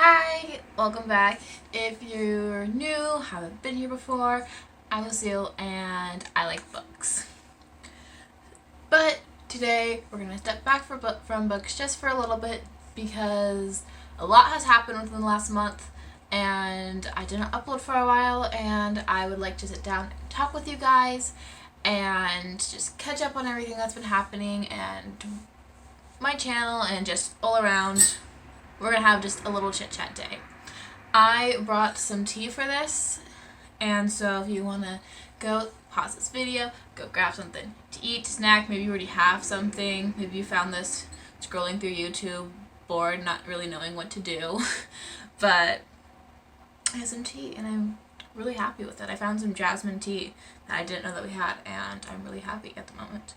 Hi, welcome back. If you're new, haven't been here before, I'm Lucille and I like books. But today we're going to step back from books just for a little bit because a lot has happened within the last month and I didn't upload for a while, and I would like to sit down and talk with you guys and just catch up on everything that's been happening and my channel and just all around. We're going to have just a little chit chat day. I brought some tea for this, and so if you want to go pause this video, go grab something to eat, to snack. Maybe you already have something. Maybe you found this scrolling through YouTube, bored, not really knowing what to do. But I have some tea and I'm really happy with it. I found some jasmine tea that I didn't know that we had, and I'm really happy at the moment.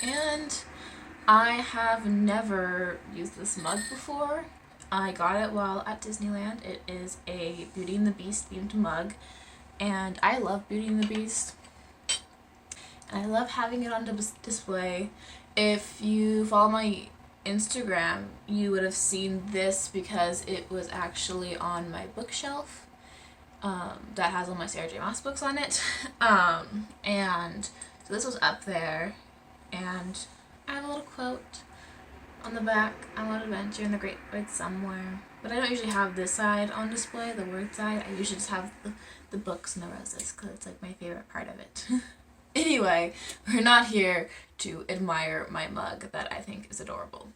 And I have never used this mug before. I got it while at Disneyland. It is a Beauty and the Beast themed mug, and I love Beauty and the Beast. And I love having it on display. If you follow my Instagram, you would have seen this because it was actually on my bookshelf that has all my Sarah J Maas books on it. And so this was up there, and I have a little quote on the back: "I'm on an adventure in the great woods somewhere." But I don't usually have this side on display, the word side. I usually just have the books and the roses because it's like my favorite part of it. Anyway, we're not here to admire my mug that I think is adorable.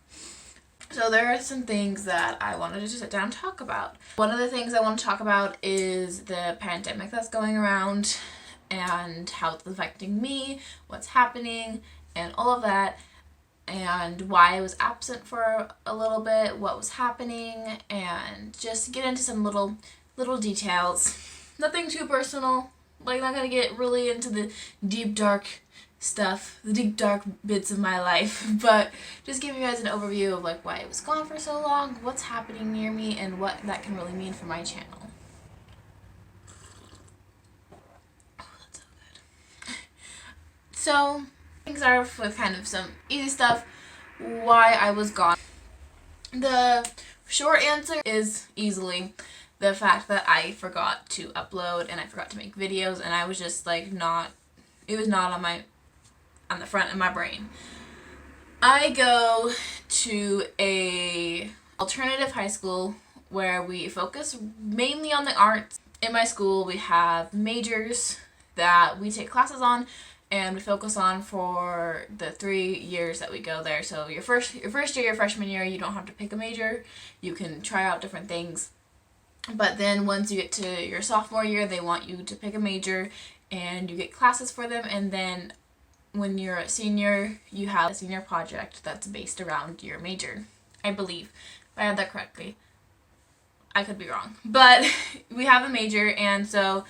So there are some things that I wanted to sit down and talk about. One of the things I want to talk about is the pandemic that's going around and how it's affecting me, what's happening, and all of that, and why I was absent for a little bit, what was happening, and just get into some little details. Nothing too personal. Like, not gonna get really into the deep dark stuff, the deep dark bits of my life, but just give you guys an overview of like why I was gone for so long, what's happening near me, and what that can really mean for my channel. Oh, that's so good. So things are with kind of some easy stuff. Why I was gone. The short answer is easily the fact that I forgot to upload and I forgot to make videos, and I was just like it was not on the front of my brain. I go to a alternative high school where we focus mainly on the arts. In my school we have majors that we take classes on and we focus on for the 3 years that we go there. So your first year, your freshman year, you don't have to pick a major. You can try out different things. But then once you get to your sophomore year, they want you to pick a major and you get classes for them, and then when you're a senior, you have a senior project that's based around your major. I believe. If I had that correctly. I could be wrong. But we have a major, and so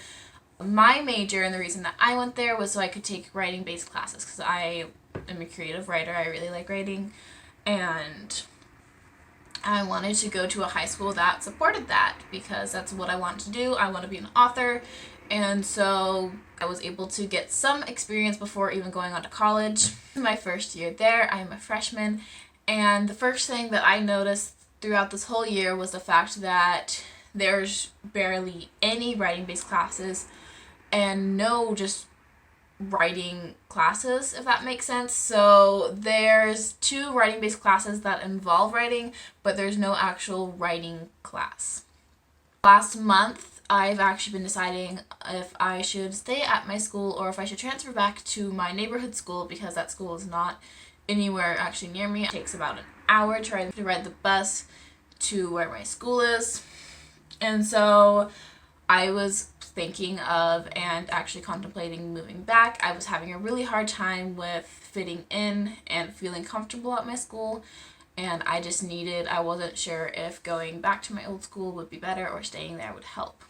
my major, and the reason that I went there was so I could take writing-based classes because I am a creative writer. I really like writing, and I wanted to go to a high school that supported that because that's what I want to do. I want to be an author, and so I was able to get some experience before even going on to college. My first year there, I'm a freshman, and the first thing that I noticed throughout this whole year was the fact that there's barely any writing-based classes and no just writing classes, if that makes sense. So there's 2 writing-based classes that involve writing, but there's no actual writing class. Last month, I've actually been deciding if I should stay at my school or if I should transfer back to my neighborhood school, because that school is not anywhere actually near me. It takes about an hour to ride the bus to where my school is. And so I was thinking of and actually contemplating moving back. I was having a really hard time with fitting in and feeling comfortable at my school, and I wasn't sure if going back to my old school would be better or staying there would help.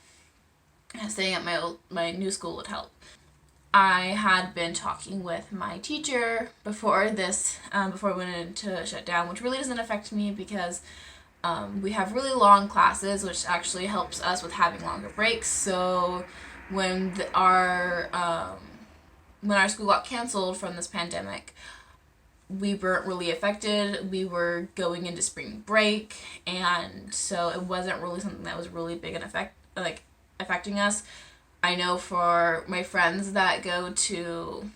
And staying at my new school would help. I had been talking with my teacher before we went into shutdown, which really doesn't affect me because we have really long classes, which actually helps us with having longer breaks. So when our school got canceled from this pandemic, we weren't really affected. We were going into spring break, and so it wasn't really something that was really big and affecting us. I know for my friends that go to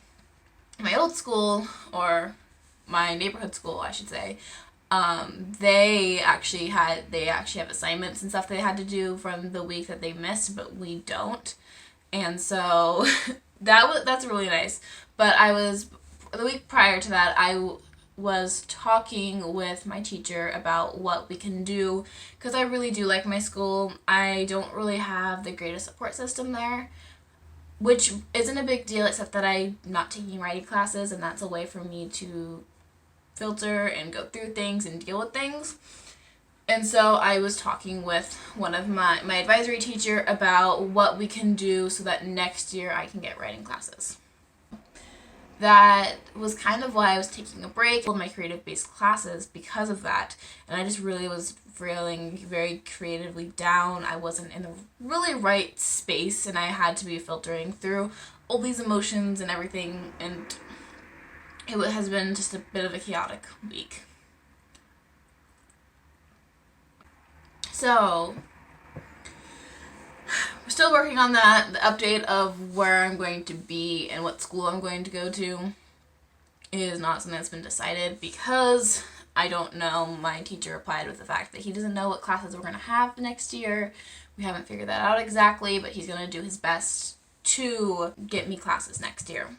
my old school, or my neighborhood school, I should say, they actually have assignments and stuff they had to do from the week that they missed, but we don't. And so that's really nice. But the week prior to that, I was talking with my teacher about what we can do, because I really do like my school. I don't really have the greatest support system there, which isn't a big deal, except that I'm not taking writing classes, and that's a way for me to filter and go through things and deal with things. And so I was talking with one of my advisory teacher about what we can do so that next year I can get writing classes. That was kind of why I was taking a break with my creative-based classes, because of that. And I just really was feeling very creatively down. I wasn't in the really right space, and I had to be filtering through all these emotions and everything, and it has been just a bit of a chaotic week. So, we're still working on that. The update of where I'm going to be and what school I'm going to go to is not something that's been decided, because I don't know. My teacher replied with the fact that he doesn't know what classes we're going to have next year. We haven't figured that out exactly, but he's going to do his best to get me classes next year.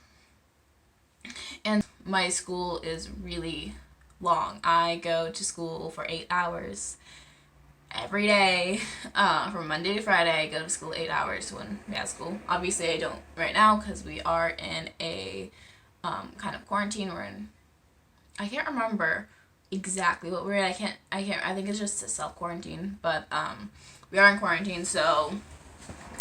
And my school is really long. I go to school for 8 hours every day, from Monday to Friday. I go to school 8 hours when we have school. Obviously, I don't right now because we are in a kind of quarantine. I can't remember exactly what we're in. I think it's just a self-quarantine, but we are in quarantine, so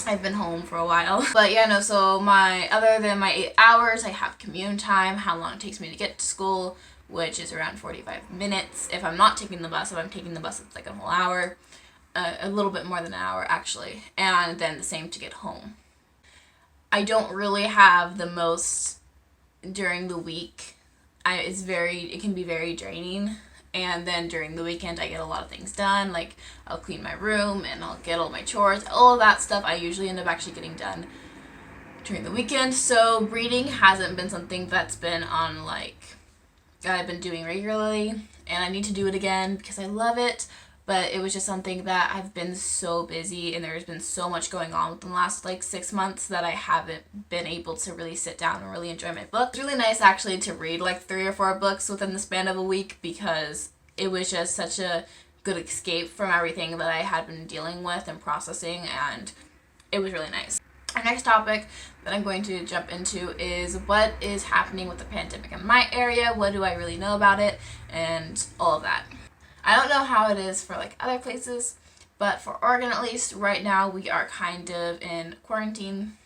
I've been home for a while. But yeah, no, so other than my 8 hours, I have commute time, how long it takes me to get to school, which is around 45 minutes. If I'm not taking the bus, if I'm taking the bus, it's like a whole hour. A little bit more than an hour, actually. And then the same to get home. I don't really have the most during the week. It can be very draining. And then during the weekend, I get a lot of things done. Like, I'll clean my room, and I'll get all my chores. All of that stuff I usually end up actually getting done during the weekend. So reading hasn't been something that's been that I've been doing regularly. And I need to do it again because I love it. But it was just something that I've been so busy, and there's been so much going on within the last 6 months that I haven't been able to really sit down and really enjoy my book. It's really nice actually to read 3 or 4 books within the span of a week, because it was just such a good escape from everything that I had been dealing with and processing, and it was really nice. Our next topic that I'm going to jump into is what is happening with the pandemic in my area, what do I really know about it, and all of that. I don't know how it is for other places, but for Oregon at least, right now we are kind of in quarantine.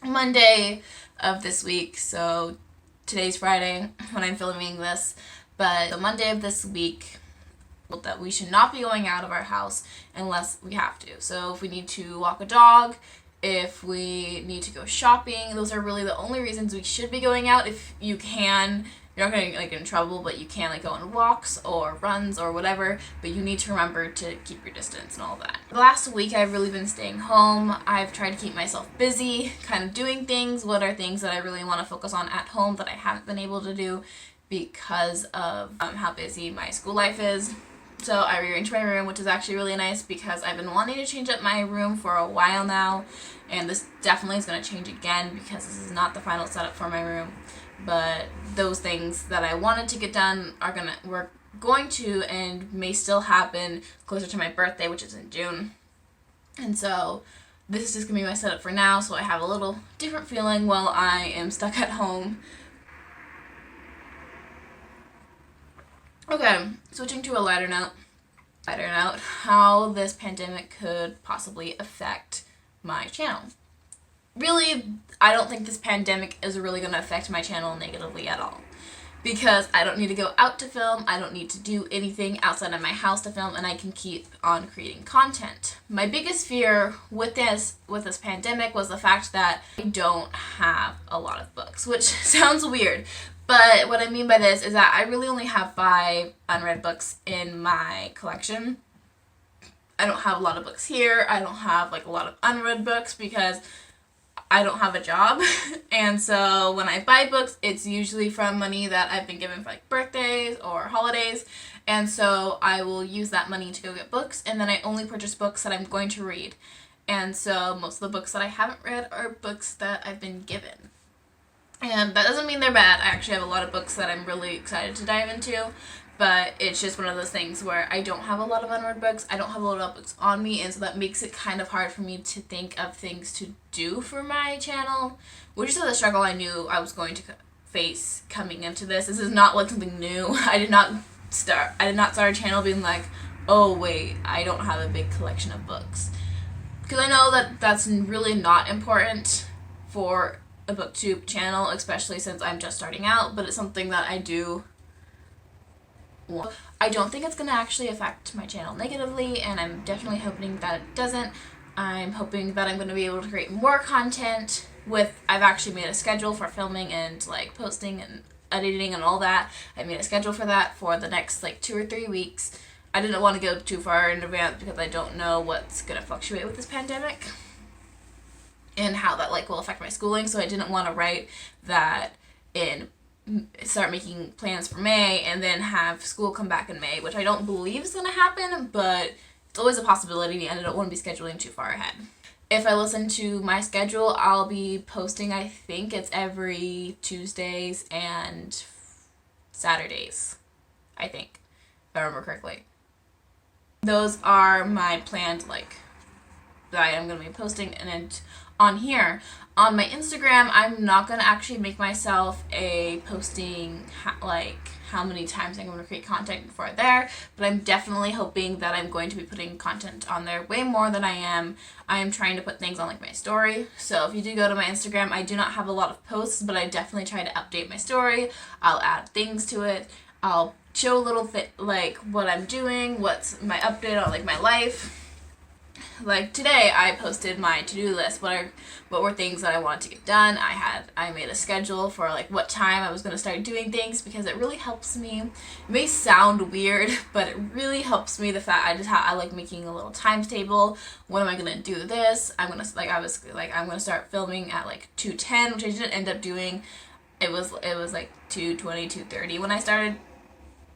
Monday of this week, so today's Friday when I'm filming this, but the Monday of this week, that we should not be going out of our house unless we have to. So if we need to walk a dog, if we need to go shopping, those are really the only reasons we should be going out. If you can, you're not going to get in trouble, but you can go on walks or runs or whatever, but you need to remember to keep your distance and all that. The last week I've really been staying home. I've tried to keep myself busy, kind of doing things. What are things that I really want to focus on at home that I haven't been able to do because of how busy my school life is. So I rearranged my room, which is actually really nice because I've been wanting to change up my room for a while now, and this definitely is going to change again because this is not the final setup for my room. But those things that I wanted to get done we're going to and may still happen closer to my birthday, which is in June. And so this is just going to be my setup for now, so I have a little different feeling while I am stuck at home. Okay, switching to a lighter note, how this pandemic could possibly affect my channel. Really, I don't think this pandemic is really going to affect my channel negatively at all. because I don't need to go out to film, I don't need to do anything outside of my house to film, and I can keep on creating content. My biggest fear with this pandemic was the fact that I don't have a lot of books, which sounds weird, but what I mean by this is that I really only have 5 unread books in my collection. I don't have a lot of books here. I don't have like a lot of unread books because I don't have a job. And so when I buy books, it's usually from money that I've been given for like birthdays or holidays. And so I will use that money to go get books, and then I only purchase books that I'm going to read. And so most of the books that I haven't read are books that I've been given. And that doesn't mean they're bad. I actually have a lot of books that I'm really excited to dive into, but it's just one of those things where I don't have a lot of unread books. I don't have a lot of books on me, and so that makes it kind of hard for me to think of things to do for my channel, which is the struggle I knew I was going to face coming into this. This is not like something new. I did not start a channel being like, oh wait, I don't have a big collection of books. Because I know that that's really not important for a booktube channel, especially since I'm just starting out, but it's something that I do want. I don't think it's going to actually affect my channel negatively, and I'm definitely hoping that it doesn't. I'm hoping that I'm going to be able to create more content I've actually made a schedule for filming and like posting and editing and all that. I made a schedule for that for the next like 2 or 3 weeks. I didn't want to go too far in advance because I don't know what's going to fluctuate with this pandemic and how that like will affect my schooling, so I didn't want to write that in, start making plans for May and then have school come back in May, which I don't believe is going to happen, but it's always a possibility, and I don't want to be scheduling too far ahead. If I listen to my schedule, I'll be posting, I think it's every Tuesdays and Saturdays, I think, if I remember correctly. Those are my planned, like, that I am going to be posting, and on here. On my Instagram, I'm not going to actually make myself a posting, like, how many times I'm going to create content for there, but I'm definitely hoping that I'm going to be putting content on there way more than I am. I am trying to put things on, like, my story. So if you do go to my Instagram, I do not have a lot of posts, but I definitely try to update my story. I'll add things to it. I'll show a little bit, like, what I'm doing, what's my update on, like, my life. Like today, I posted my to-do list. What were things that I wanted to get done? I made a schedule for like what time I was going to start doing things, because it really helps me. It may sound weird, but it really helps me. The fact I like making a little times table. When am I going to do this? I'm going to start filming at like 2:10, which I didn't end up doing. It was like 2:20, 2:30 when I started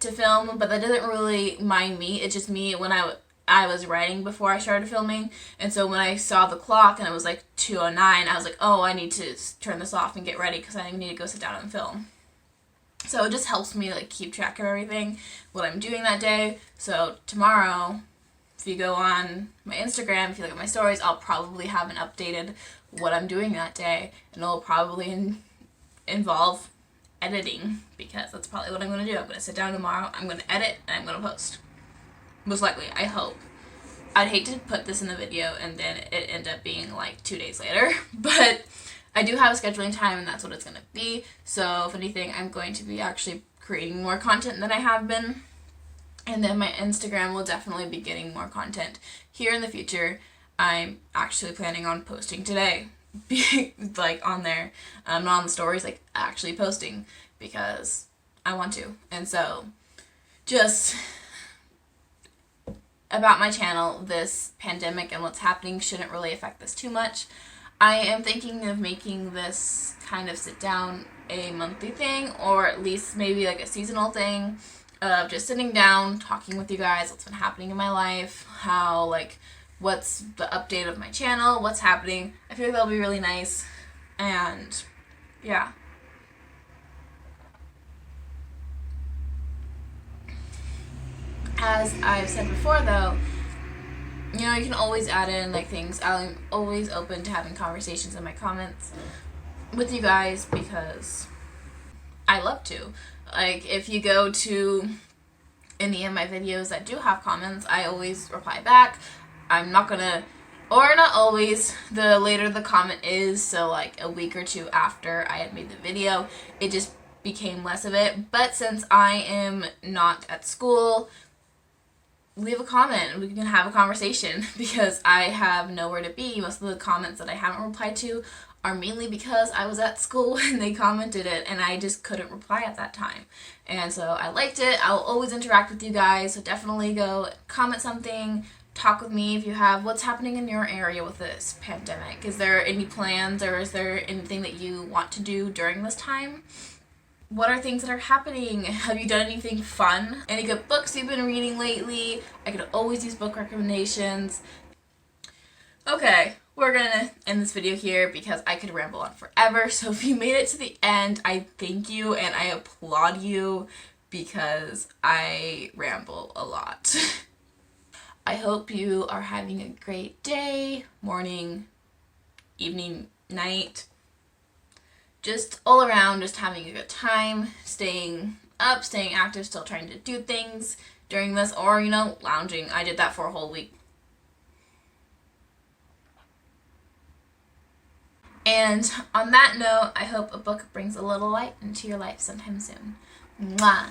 to film, but that doesn't really mind me. It's just me when I was writing before I started filming, and so when I saw the clock and it was like 2:09, I was like, oh, I need to turn this off and get ready because I need to go sit down and film. So it just helps me like keep track of everything, what I'm doing that day. So tomorrow, if you go on my Instagram, if you look at my stories, I'll probably have an updated what I'm doing that day, and it'll probably involve editing, because that's probably what I'm going to do. I'm going to sit down tomorrow, I'm going to edit, and I'm going to post. Most likely, I hope. I'd hate to put this in the video and then it end up being like 2 days later, but I do have a scheduling time and that's what it's going to be. So if anything, I'm going to be actually creating more content than I have been. And then my Instagram will definitely be getting more content here in the future. I'm actually planning on posting today, like on there, not on the stories, like actually posting, because I want to. And so just about my channel, this pandemic and what's happening shouldn't really affect this too much. I am thinking of making this kind of sit down a monthly thing, or at least maybe like a seasonal thing of just sitting down, talking with you guys, what's been happening in my life, how, like, what's the update of my channel, what's happening. I feel like that'll be really nice, and yeah. As I've said before, though, you know, you can always add in, like, things. I'm always open to having conversations in my comments with you guys, because I love to. Like, if you go to any of my videos that do have comments, I always reply back. I'm not gonna, or not always, the later the comment is, so like a week or two after I had made the video, it just became less of it. But since I am not at school, leave a comment and we can have a conversation because I have nowhere to be. Most of the comments that I haven't replied to are mainly because I was at school when they commented it and I just couldn't reply at that time. And so I liked it. I'll always interact with you guys, so definitely go comment something, talk with me if you have. What's happening in your area with this pandemic? Is there any plans or is there anything that you want to do during this time? What are things that are happening? Have you done anything fun? Any good books you've been reading lately? I could always use book recommendations. Okay, we're gonna end this video here because I could ramble on forever. So if you made it to the end, I thank you and I applaud you because I ramble a lot. I hope you are having a great day, morning, evening, night. Just all around, just having a good time, staying up, staying active, still trying to do things during this, or, you know, lounging. I did that for a whole week. And on that note, I hope a book brings a little light into your life sometime soon. Mwah!